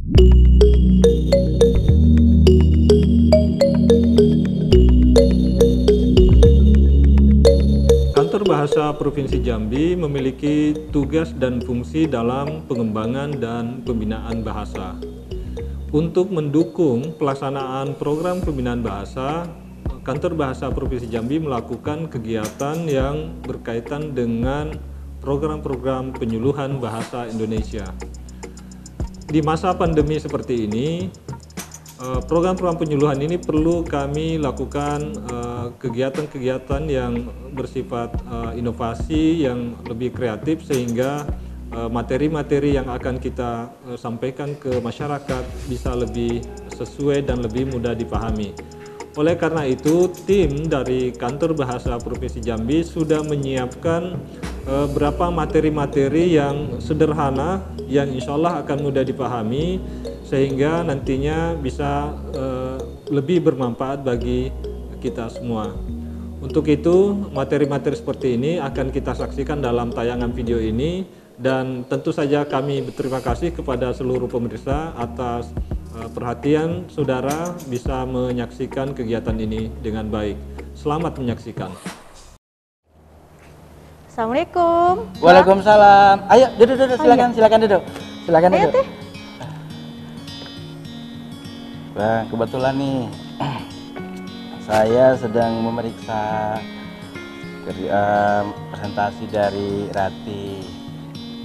Kantor Bahasa Provinsi Jambi memiliki tugas dan fungsi dalam pengembangan dan pembinaan bahasa. Untuk mendukung pelaksanaan program pembinaan bahasa, Kantor Bahasa Provinsi Jambi melakukan kegiatan yang berkaitan dengan program-program penyuluhan bahasa Indonesia. Di masa pandemi seperti ini, program-program penyuluhan ini perlu kami lakukan kegiatan-kegiatan yang bersifat inovasi, yang lebih kreatif, sehingga materi-materi yang akan kita sampaikan ke masyarakat bisa lebih sesuai dan lebih mudah dipahami. Oleh karena itu, tim dari Kantor Bahasa Provinsi Jambi sudah menyiapkan beberapa materi-materi yang sederhana, yang insya Allah akan mudah dipahami, sehingga nantinya bisa lebih bermanfaat bagi kita semua. Untuk itu, materi-materi seperti ini akan kita saksikan dalam tayangan video ini, dan tentu saja kami berterima kasih kepada seluruh pemirsa atas perhatian saudara bisa menyaksikan kegiatan ini dengan baik. Selamat menyaksikan. Assalamualaikum. Waalaikumsalam. Ayo duduk, silakan, silakan duduk. Silakan Ayo, duduk. Teh. Bang, kebetulan nih saya sedang memeriksa presentasi dari Rati.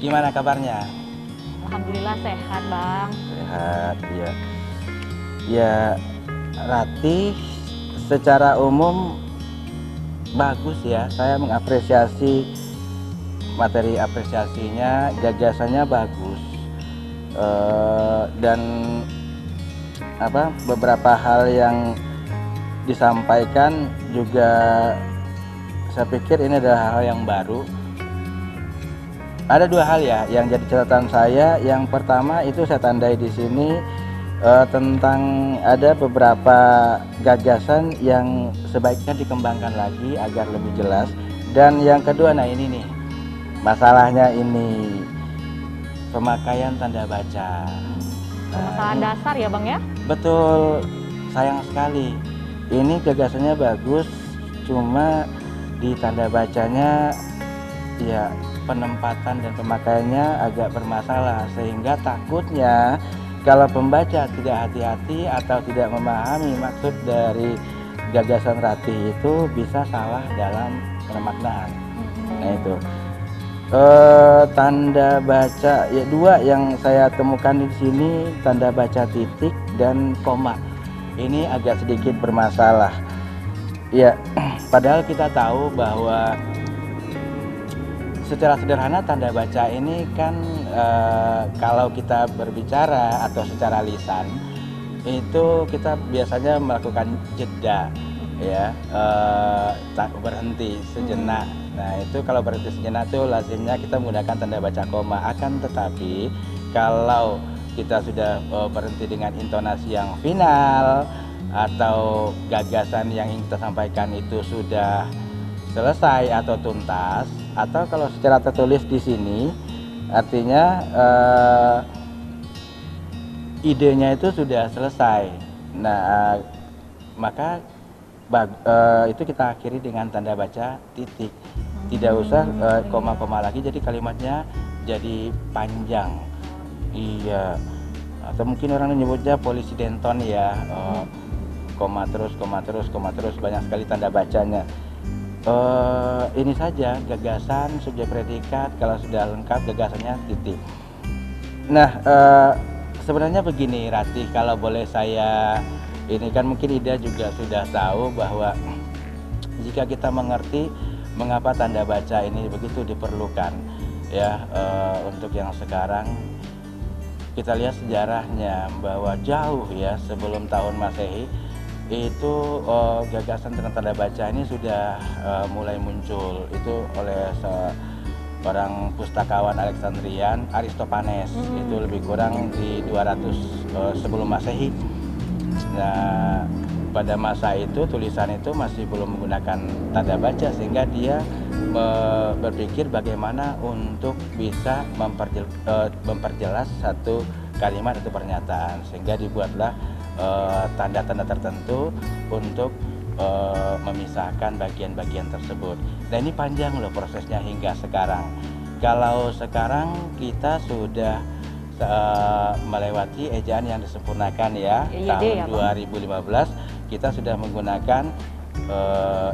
Gimana kabarnya? Alhamdulillah sehat, Bang. Sehat, ya. Ya, Rati secara umum bagus ya. Saya mengapresiasi materi apresiasinya, gagasannya bagus. Dan beberapa hal yang disampaikan juga saya pikir ini adalah hal yang baru. Ada dua hal ya yang jadi catatan saya. Yang pertama itu saya tandai di sini tentang ada beberapa gagasan yang sebaiknya dikembangkan lagi agar lebih jelas. Dan yang kedua, nah ini nih masalahnya, ini pemakaian tanda baca. Permasalahan dasar ya, Bang ya? Betul, sayang sekali. Ini gagasannya bagus, cuma di tanda bacanya ya penempatan dan pemakaiannya agak bermasalah, sehingga takutnya kalau pembaca tidak hati-hati atau tidak memahami maksud dari gagasan Rati itu bisa salah dalam pemaknaan. Nah itu tanda baca ya dua yang saya temukan di sini, tanda baca titik dan koma. Ini agak sedikit bermasalah. Ya, padahal kita tahu bahwa secara sederhana tanda baca ini kan kalau kita berbicara atau secara lisan itu kita biasanya melakukan jeda ya, berhenti sejenak. Nah itu kalau berhenti sejenak itu lazimnya kita menggunakan tanda baca koma. Akan tetapi kalau kita sudah berhenti dengan intonasi yang final atau gagasan yang ingin kita sampaikan itu sudah selesai atau tuntas, atau kalau secara tertulis di sini artinya idenya itu sudah selesai. Nah maka itu kita akhiri dengan tanda baca titik, tidak usah koma-koma lagi, jadi kalimatnya jadi panjang. Iya, atau mungkin orang menyebutnya polisi Denton ya, koma terus, banyak sekali tanda bacanya. Ini saja gagasan, subjek predikat, kalau sudah lengkap gagasannya titik. Nah sebenarnya begini Rati, kalau boleh saya ini kan mungkin Ida juga sudah tahu bahwa jika kita mengerti mengapa tanda baca ini begitu diperlukan ya, untuk yang sekarang kita lihat sejarahnya bahwa jauh ya sebelum tahun Masehi itu gagasan tentang tanda baca ini sudah mulai muncul. Itu oleh seorang pustakawan Aleksandrian, Aristofanes. Itu lebih kurang di 200 sebelum Masehi. Nah pada masa itu tulisan itu masih belum menggunakan tanda baca, sehingga dia berpikir bagaimana untuk bisa memperjelas satu kalimat atau pernyataan, sehingga dibuatlah tanda-tanda tertentu untuk memisahkan bagian-bagian tersebut. Dan ini panjang loh prosesnya hingga sekarang. Kalau sekarang kita sudah melewati ejaan yang disempurnakan ya, tahun 2015 kita sudah menggunakan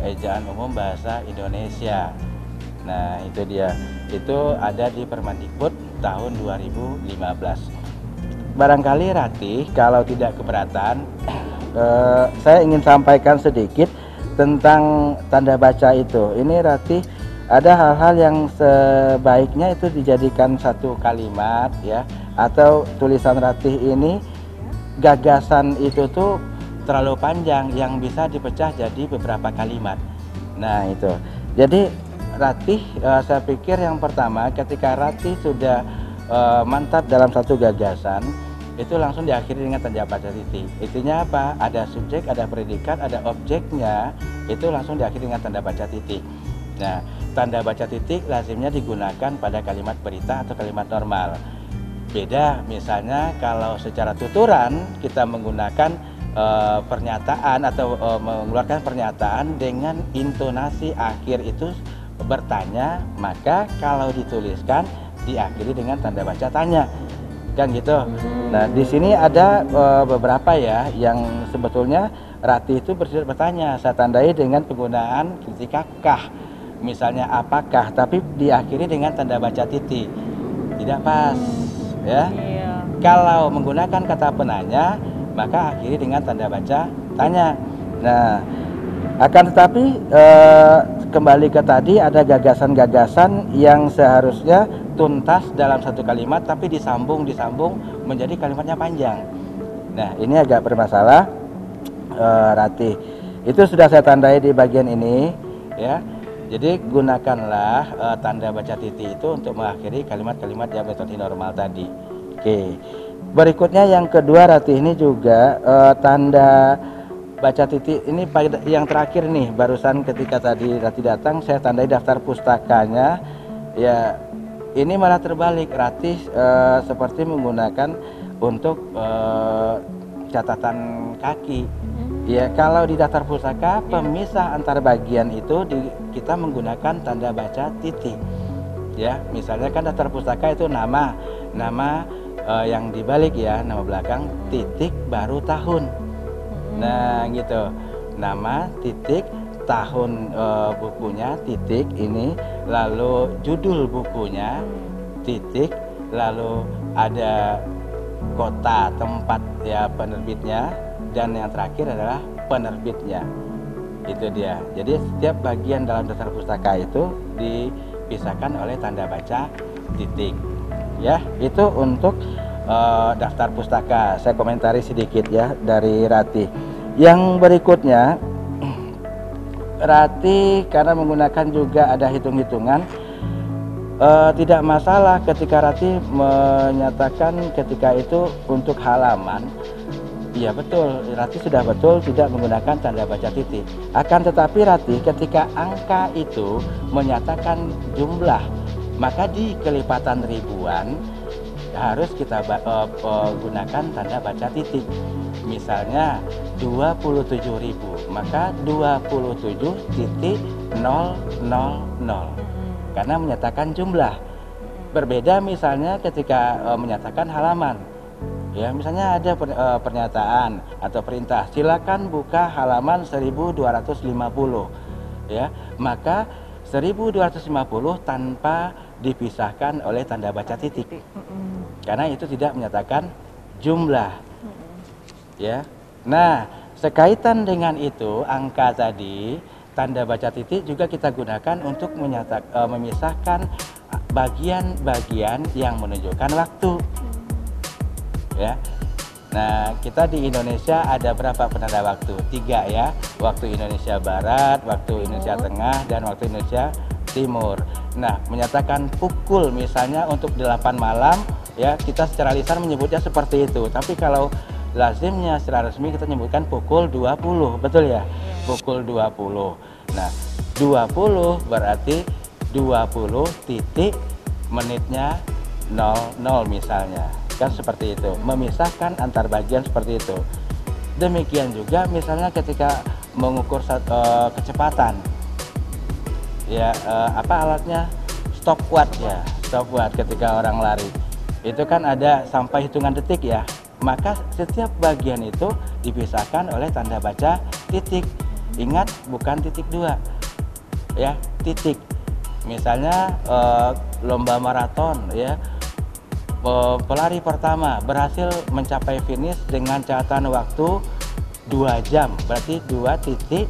ejaan umum bahasa Indonesia. Nah itu dia, itu ada di Permendikbud tahun 2015. Barangkali Ratih kalau tidak keberatan, saya ingin sampaikan sedikit tentang tanda baca itu. Ini Ratih, ada hal-hal yang sebaiknya itu dijadikan satu kalimat ya, atau tulisan Ratih ini gagasan itu tuh terlalu panjang yang bisa dipecah jadi beberapa kalimat. Nah itu, jadi Ratih, saya pikir yang pertama ketika Ratih sudah mantap dalam satu gagasan, itu langsung diakhiri dengan tanda baca titik. Intinya apa? Ada subjek, ada predikat, ada objeknya, itu langsung diakhiri dengan tanda baca titik. Nah, tanda baca titik lazimnya digunakan pada kalimat berita atau kalimat normal. Beda misalnya kalau secara tuturan kita menggunakan pernyataan atau mengeluarkan pernyataan dengan intonasi akhir itu bertanya, maka kalau dituliskan diakhiri dengan tanda baca tanya, kan gitu. Nah di sini ada beberapa ya yang sebetulnya Ratih itu bertanya, saya tandai dengan penggunaan ketika kah, misalnya apakah, tapi diakhiri dengan tanda baca titik, tidak pas ya. Kalau menggunakan kata penanya, maka akhiri dengan tanda baca tanya. Nah akan tetapi kembali ke tadi, ada gagasan-gagasan yang seharusnya tuntas dalam satu kalimat tapi disambung menjadi kalimatnya panjang. Nah ini agak bermasalah Ratih. Itu sudah saya tandai di bagian ini ya. Jadi gunakanlah tanda baca titik itu untuk mengakhiri kalimat-kalimat yang metode normal tadi. Oke. Berikutnya yang kedua Ratih, ini juga tanda baca titik ini yang terakhir nih, barusan ketika tadi Ratih datang saya tandai daftar pustakanya ya. Ini malah terbalik, Ratih seperti menggunakan untuk catatan kaki ya. Kalau di daftar pustaka pemisah antar bagian itu kita menggunakan tanda baca titik ya. Misalnya kan daftar pustaka itu nama yang dibalik ya, nama belakang titik baru tahun. Nah gitu, nama titik tahun bukunya titik ini, lalu judul bukunya titik, lalu ada kota tempat ya penerbitnya, dan yang terakhir adalah penerbitnya. Itu dia. Jadi setiap bagian dalam daftar pustaka itu dipisahkan oleh tanda baca titik ya. Itu untuk daftar pustaka. Saya komentari sedikit ya dari Ratih. Yang berikutnya Ratih karena menggunakan juga ada hitung-hitungan, tidak masalah ketika Ratih menyatakan ketika itu untuk halaman. Iya betul, Ratih sudah betul tidak menggunakan tanda baca titik. Akan tetapi Ratih ketika angka itu menyatakan jumlah, maka di kelipatan ribuan harus kita gunakan tanda baca titik. Misalnya 27.000, maka 27.000 karena menyatakan jumlah. Berbeda misalnya ketika menyatakan halaman ya, misalnya ada pernyataan atau perintah, silakan buka halaman 1250 ya, maka 1250 tanpa dipisahkan oleh tanda baca titik karena itu tidak menyatakan jumlah ya. Nah sekaitan dengan itu angka tadi, tanda baca titik juga kita gunakan untuk memisahkan bagian-bagian yang menunjukkan waktu ya. Nah kita di Indonesia ada berapa penanda waktu? 3 ya, waktu Indonesia Barat, waktu Indonesia Tengah, dan waktu Indonesia Timur. Nah menyatakan pukul misalnya untuk 8 malam ya, kita secara lisan menyebutnya seperti itu, tapi kalau lazimnya secara resmi kita menyebutkan pukul 20, betul ya? Pukul 20. Nah 20 berarti 20 titik menitnya 00 misalnya kan seperti itu, memisahkan antar bagian seperti itu. Demikian juga misalnya ketika mengukur kecepatan, ya apa alatnya, stopwatch ya, stopwatch ketika orang lari itu kan ada sampai hitungan detik ya, maka setiap bagian itu dipisahkan oleh tanda baca titik. Ingat, bukan titik 2 ya, titik. Misalnya lomba maraton ya, pelari pertama berhasil mencapai finish dengan catatan waktu 2 jam, berarti 2.40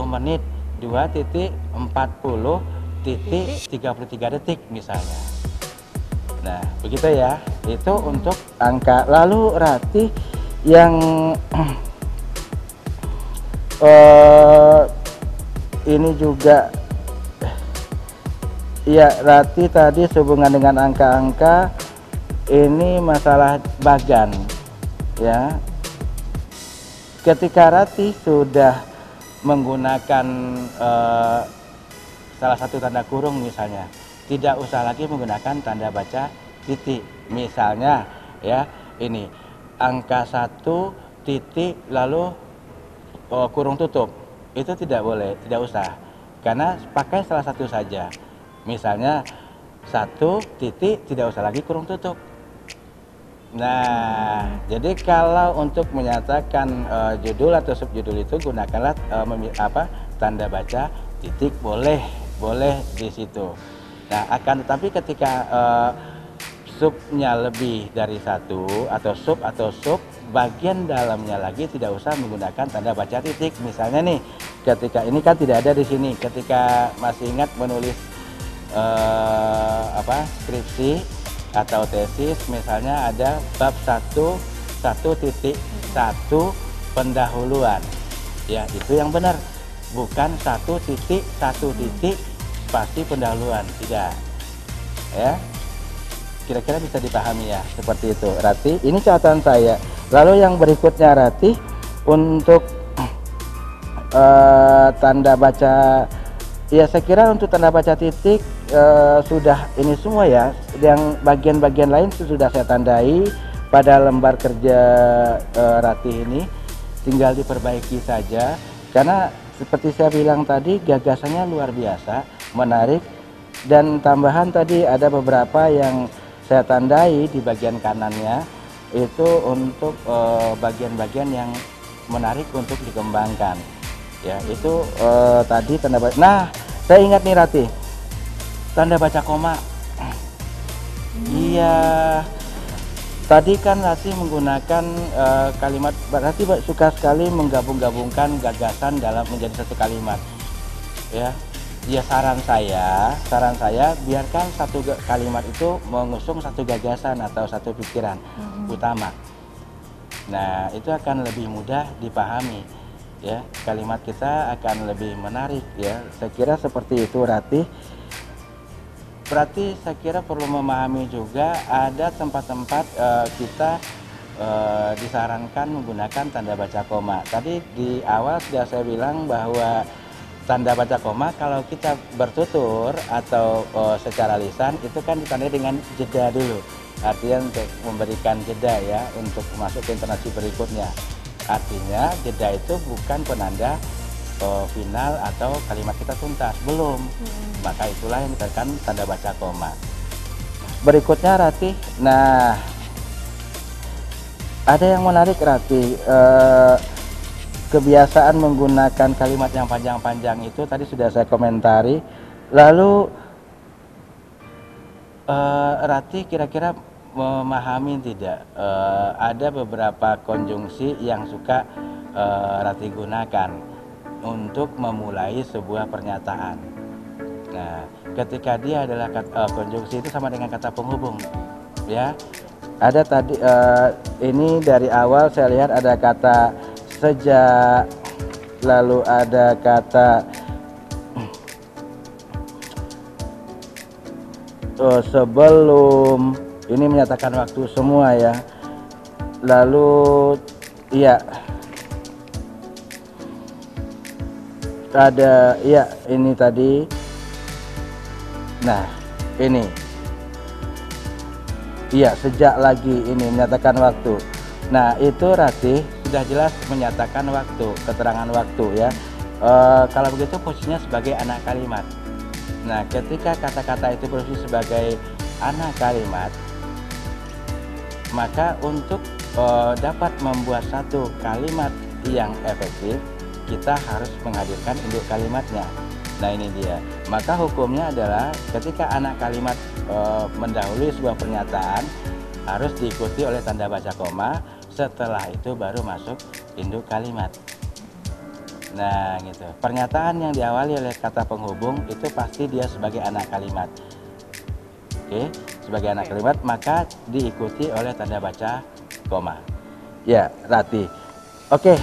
menit, 2.40.33 detik misalnya. Nah begitu ya, itu untuk angka. Lalu Ratih yang ini juga ya, Ratih tadi sehubungan dengan angka-angka, ini masalah bagan ya. Ketika Ratih sudah menggunakan salah satu tanda kurung misalnya, tidak usah lagi menggunakan tanda baca titik. Misalnya ya, ini angka 1 titik lalu kurung tutup, itu tidak boleh, tidak usah, karena pakai salah satu saja. Misalnya 1 titik, tidak usah lagi kurung tutup. Nah, jadi kalau untuk menyatakan judul atau subjudul itu gunakanlah tanda baca titik, boleh di situ. Nah, akan tetapi ketika subnya lebih dari 1 atau sub bagian dalamnya lagi tidak usah menggunakan tanda baca titik. Misalnya nih, ketika ini kan tidak ada di sini. Ketika masih ingat menulis skripsi atau tesis, misalnya ada bab 1.1 pendahuluan. Ya, itu yang benar. Bukan 1.1 pasti pendahuluan, tidak. Ya. Kira-kira bisa dipahami ya, seperti itu Ratih. Ini catatan saya. Lalu yang berikutnya Ratih, untuk tanda baca, ya saya kira untuk tanda baca titik sudah ini semua ya. Yang bagian-bagian lain sudah saya tandai pada lembar kerja Ratih ini, tinggal diperbaiki saja. Karena seperti saya bilang tadi, gagasannya luar biasa, menarik, dan tambahan tadi ada beberapa yang saya tandai di bagian kanannya, itu untuk bagian-bagian yang menarik untuk dikembangkan. Ya, itu tadi tanda baca. Nah, saya ingat nih Ratih, tanda baca koma. Iya, tadi kan Ratih menggunakan kalimat. Ratih suka sekali menggabung-gabungkan gagasan dalam menjadi satu kalimat. Ya, saran saya biarkan satu kalimat itu mengusung satu gagasan atau satu pikiran utama. Nah, itu akan lebih mudah dipahami ya. Kalimat kita akan lebih menarik ya. Saya kira seperti itu Ratih. Berarti saya kira perlu memahami juga ada tempat-tempat kita disarankan menggunakan tanda baca koma. Tadi di awal sudah saya bilang bahwa tanda baca koma kalau kita bertutur atau secara lisan itu kan ditandai dengan jeda dulu. Artinya untuk memberikan jeda ya, untuk masuk ke intonasi berikutnya. Artinya jeda itu bukan penanda final atau kalimat kita tuntas, belum. Maka itulah yang dikatakan tanda baca koma. Berikutnya Ratih, nah ada yang menarik Ratih, kebiasaan menggunakan kalimat yang panjang-panjang itu tadi sudah saya komentari. Lalu Ratih kira-kira memahami tidak, ada beberapa konjungsi yang suka Ratih gunakan untuk memulai sebuah pernyataan. Nah, ketika dia adalah konjungsi itu sama dengan kata penghubung ya. Ada tadi ini dari awal saya lihat ada kata sejak, lalu ada kata sebelum, ini menyatakan waktu semua ya. Lalu iya ada ya ini tadi. Nah ini Iya, sejak lagi ini menyatakan waktu. Nah, itu Ratih sudah jelas menyatakan waktu, keterangan waktu ya. Kalau begitu posisinya sebagai anak kalimat. Nah, ketika kata-kata itu posisi sebagai anak kalimat, maka untuk dapat membuat satu kalimat yang efektif, kita harus menghadirkan induk kalimatnya. Nah, ini dia. Maka hukumnya adalah ketika anak kalimat mendahului sebuah pernyataan, harus diikuti oleh tanda baca koma, setelah itu baru masuk induk kalimat. Nah, gitu. Pernyataan yang diawali oleh kata penghubung itu pasti dia sebagai anak kalimat. Oke, sebagai anak kalimat maka diikuti oleh tanda baca koma. Ya, Ratih. Oke,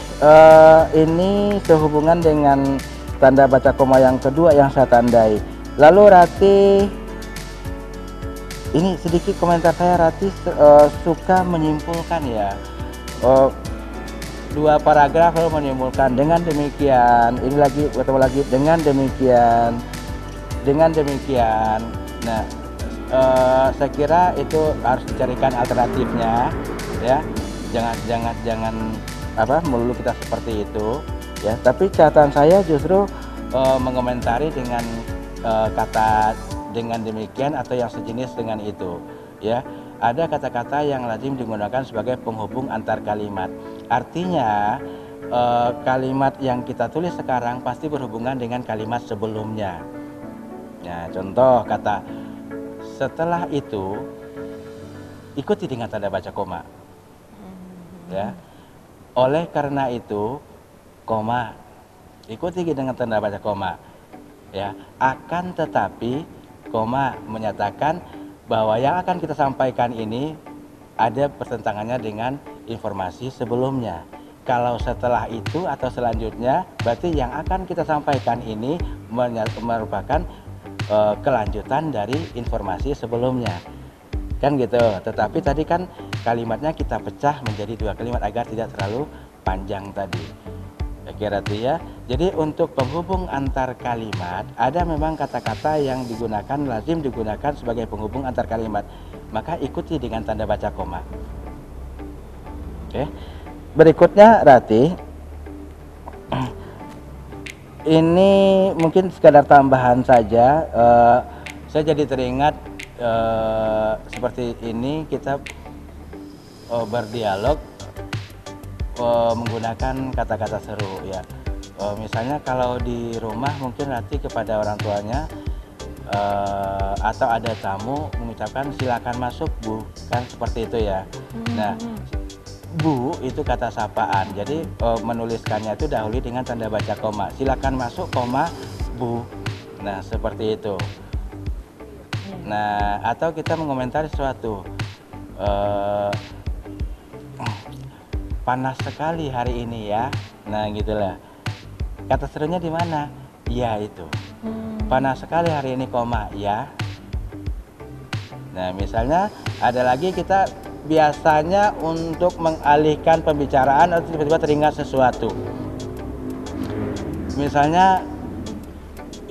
ini sehubungan dengan tanda baca koma yang kedua yang saya tandai. Lalu Ratih, ini sedikit komentar saya, Ratih suka menyimpulkan ya. Dua paragraf lalu menyimpulkan dengan demikian, ini lagi ketemu lagi dengan demikian. Nah, saya kira itu harus dicarikan alternatifnya ya. Jangan melulu kita seperti itu ya. Tapi catatan saya justru mengomentari dengan kata dengan demikian atau yang sejenis dengan itu ya. Ada kata-kata yang lazim digunakan sebagai penghubung antar kalimat. Artinya kalimat yang kita tulis sekarang pasti berhubungan dengan kalimat sebelumnya. Nah, contoh kata setelah itu ikuti dengan tanda baca koma. Ya. Oleh karena itu, koma. Ikuti dengan tanda baca koma. Ya, akan tetapi koma menyatakan bahwa yang akan kita sampaikan ini ada pertentangannya dengan informasi sebelumnya. Kalau setelah itu atau selanjutnya, berarti yang akan kita sampaikan ini merupakan kelanjutan dari informasi sebelumnya, kan gitu. Tetapi tadi kan kalimatnya kita pecah menjadi dua kalimat agar tidak terlalu panjang tadi. Kira ya. Jadi untuk penghubung antar kalimat ada memang kata-kata yang digunakan lazim digunakan sebagai penghubung antar kalimat. Maka ikuti dengan tanda baca koma. Oke. Berikutnya Ratih. Ini mungkin sekadar tambahan saja. Saya jadi teringat seperti ini kita berdialog menggunakan kata-kata seru ya. Misalnya kalau di rumah mungkin nanti kepada orang tuanya atau ada tamu mengucapkan silakan masuk Bu, kan seperti itu ya. Nah, Bu itu kata sapaan, jadi menuliskannya itu dahului dengan tanda baca koma. Silakan masuk, koma, Bu. Nah, seperti itu. Nah, atau kita mengomentari sesuatu. Panas sekali hari ini ya. Nah, gitulah. Kata serunya di mana? Ya itu. Panas sekali hari ini, koma, ya. Nah, misalnya ada lagi kita biasanya untuk mengalihkan pembicaraan atau tiba-tiba teringat sesuatu. Misalnya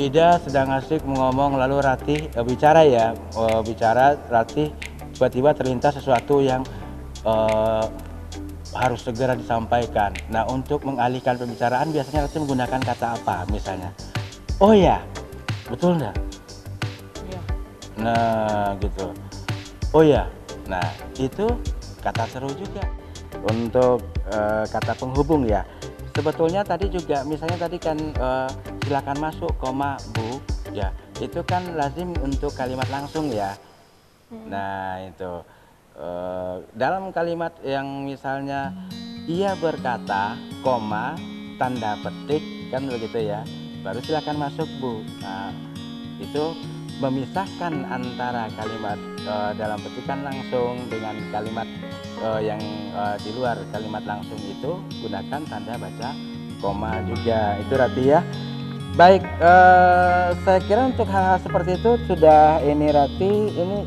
Ida sedang asik ngomong lalu Ratih bicara ya, bicara Ratih tiba-tiba terlintas sesuatu yang harus segera disampaikan. Nah, untuk mengalihkan pembicaraan biasanya Ratih menggunakan kata apa misalnya? Oh ya, betul enggak? Ya. Nah, gitu. Oh ya. Nah, itu kata seru juga. Untuk kata penghubung ya. Sebetulnya tadi juga misalnya tadi kan silakan masuk, koma, Bu, ya. Itu kan lazim untuk kalimat langsung ya. Nah, itu dalam kalimat yang misalnya ia berkata, koma, tanda petik kan begitu ya. Baru silakan masuk, Bu. Nah, itu memisahkan antara kalimat dalam petikan langsung dengan kalimat yang di luar kalimat langsung itu gunakan tanda baca koma juga. Itu Ratih ya. Baik, saya kira untuk hal-hal seperti itu sudah ini Ratih, ini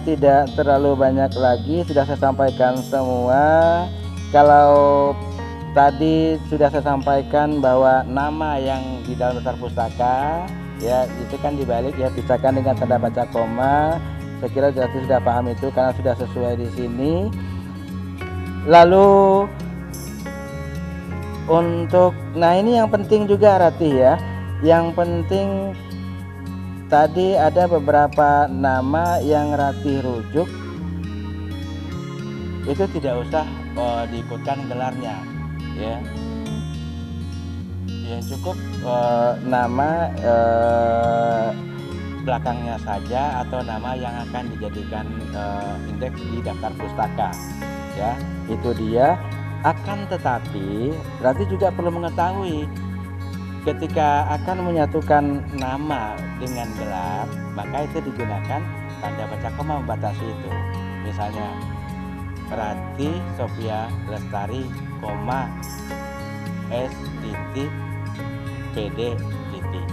tidak terlalu banyak lagi, sudah saya sampaikan semua. Kalau tadi sudah saya sampaikan bahwa nama yang di dalam daftar pustaka ya itu kan dibalik ya, pisahkan dengan tanda baca koma. Saya kira Rati sudah paham itu karena sudah sesuai di sini. Lalu untuk, nah ini yang penting juga Rati ya. Yang penting tadi ada beberapa nama yang Rati rujuk, itu tidak usah diikutkan gelarnya, ya. Yang cukup nama belakangnya saja atau nama yang akan dijadikan indeks di daftar pustaka, ya. Itu dia. Akan tetapi berarti juga perlu mengetahui ketika akan menyatukan nama dengan gelar, maka itu digunakan tanda baca koma membatasi itu. Misalnya Rati Sophia Lestari, koma S titik PD titik.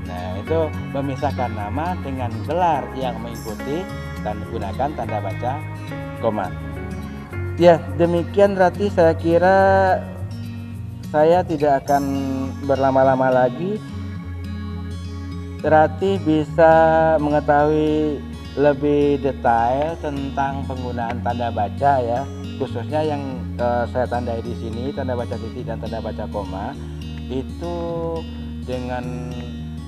Nah, itu memisahkan nama dengan gelar yang mengikuti dan gunakan tanda baca koma. Ya, demikian Rati, saya kira saya tidak akan berlama-lama lagi. Rati bisa mengetahui lebih detail tentang penggunaan tanda baca ya, khususnya yang saya tandai di sini, tanda baca titik dan tanda baca koma, itu dengan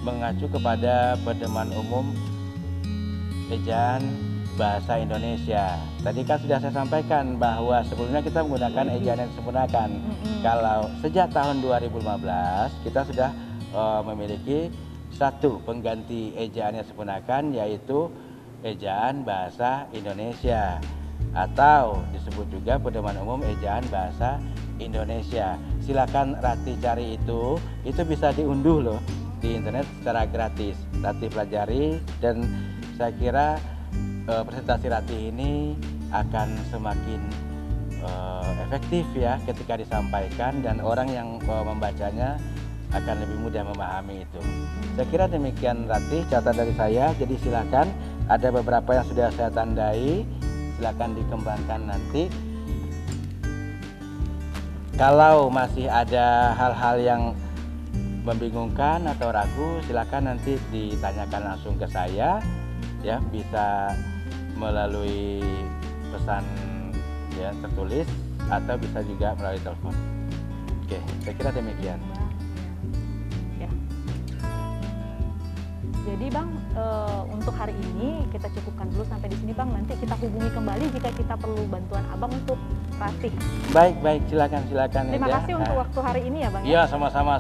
mengacu kepada pedoman umum ejaan bahasa Indonesia. Tadi kan sudah saya sampaikan bahwa sebelumnya kita menggunakan ejaan yang disempurnakan. Kalau sejak tahun 2015 kita sudah memiliki satu pengganti ejaan yang disempurnakan, yaitu ejaan bahasa Indonesia atau disebut juga pedoman umum ejaan bahasa Indonesia. Silakan Rati cari itu bisa diunduh loh di internet secara gratis. Rati pelajari dan saya kira presentasi Rati ini akan semakin efektif ya ketika disampaikan, dan orang yang membacanya akan lebih mudah memahami itu. Saya kira demikian Rati catatan dari saya. Jadi silakan, ada beberapa yang sudah saya tandai, silakan dikembangkan nanti. Kalau masih ada hal-hal yang membingungkan atau ragu, silakan nanti ditanyakan langsung ke saya ya, bisa melalui pesan ya tertulis atau bisa juga melalui telepon. Oke, saya kira demikian. Ya. Jadi Bang, untuk hari ini kita cukupkan dulu sampai di sini Bang. Nanti kita hubungi kembali jika kita perlu bantuan Abang untuk Rati. Baik, silakan. Terima kasih untuk waktu hari ini ya Bang. Iya, sama-sama.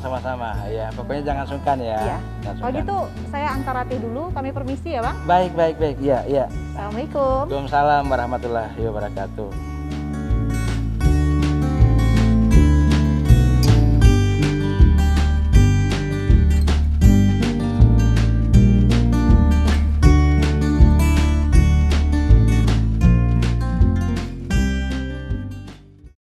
Ya, pokoknya jangan sungkan ya. Iya. Jangan Kalau sungkan. gitu saya antar Rati dulu, kami permisi ya Bang. Baik. Iya. Assalamualaikum. Waalaikumsalam warahmatullahi wabarakatuh.